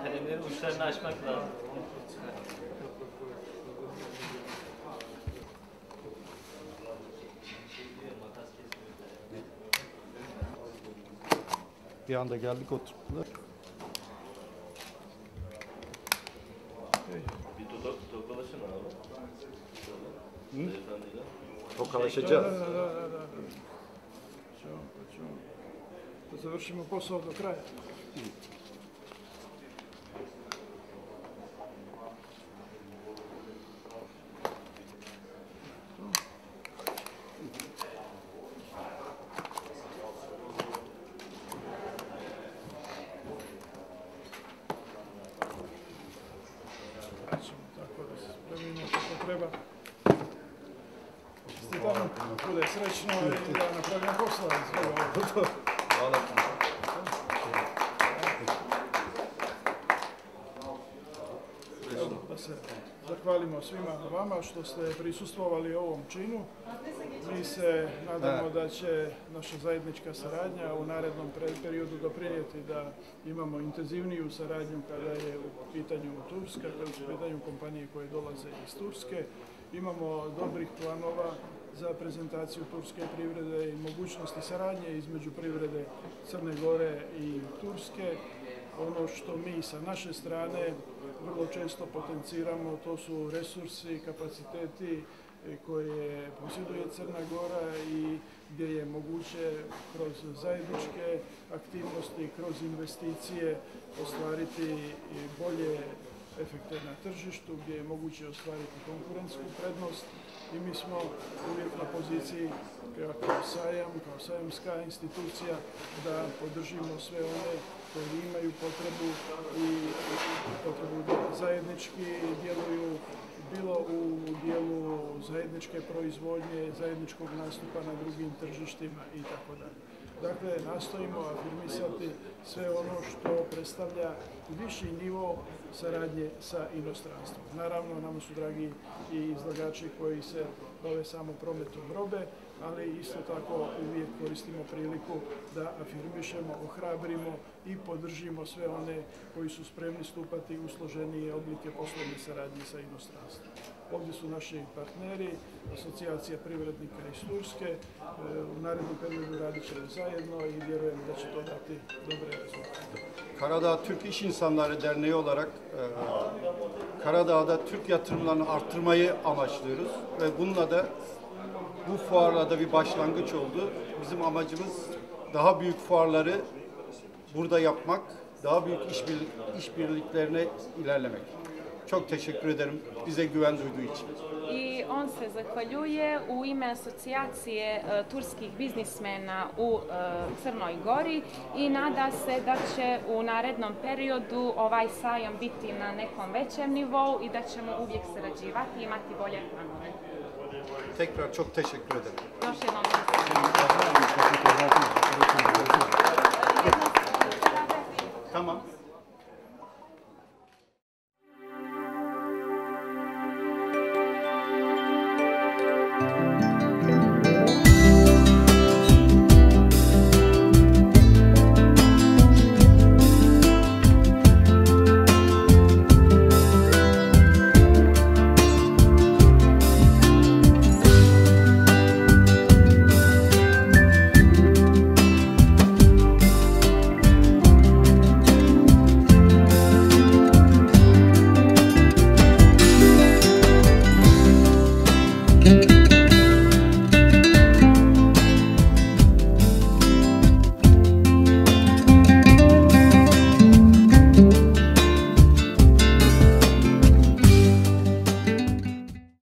Kalemlerin uçlarını açmak lazım. Bir anda geldik oturttular. Bir tokalaşın abi. Beyefendiyle. Tokalaşacağız. Da završimo posao do kraja. Tako da se spremimo kako treba. Čestitam, bude srećno i da napravim posao iz svega ovoga. Hvala. Da se zahvalimo svima vama što ste prisustvovali ovom činu. Mi se nadamo da će naša zajednička saradnja u narednom periodu doprinijeti da imamo intenzivniju saradnju kada je u pitanju Turska, kada su u pitanju kompanije koje dolaze iz Turske. Imamo dobrih planova za prezentaciju turske privrede i mogućnosti saradnje između privrede Crne Gore i Turske. Ono što mi sa naše strane vrlo često potenciramo, to su resursi, kapaciteti koje posjeduje Crna Gora i gdje je moguće kroz zajedničke aktivnosti, kroz investicije ostvariti bolje efekte na tržištu, gdje je moguće ostvariti konkurentsku prednost i mi smo uvijek na poziciji kao sajam, kao sajamska institucija da podržimo sve one koji imaju potrebu da zajednički djeluju, bilo u dijelu zajedničke proizvodnje, zajedničkog nastupa na drugim tržištima i tako dalje. Dakle, nastojimo afirmisati sve ono što predstavlja viši nivo saradnje sa inostranstvom. Naravno, nama su dragi i izlagači koji se bave samo prometom robe, ali isto tako uvijek koristimo priliku da afirmišemo, ohrabrimo i podržimo sve one koji su spremni stupati u složenije oblike poslovne saradnje sa inostranstvom. Ovdje su naši partneri, Asocijacija privrednika iz Turske. U narednom periodu radit ćemo zajedno i vjerujem da će to dati dobre rezultate. Karadağ Türk İş İnsanları Derneği olarak Karadağ'da Türk yatırımlarını arttırmayı amaçlıyoruz ve bununla da bu fuarla da bir başlangıç oldu. Bizim amacımız daha büyük fuarları burada yapmak, daha büyük işbirliklerine ilerlemek. Çok teşekkür ederim bize güven duyduğu için. I on se zahvaljuje u ime asocijacije turskih biznismena u Crnoj Gori i nada se da će u narednom periodu ovaj sajam biti na nekom većem nivou i da ćemo uvijek sarađivati i imati bolje planove. Tekrar çok teşekkür ederim. Još jednom. Tamam.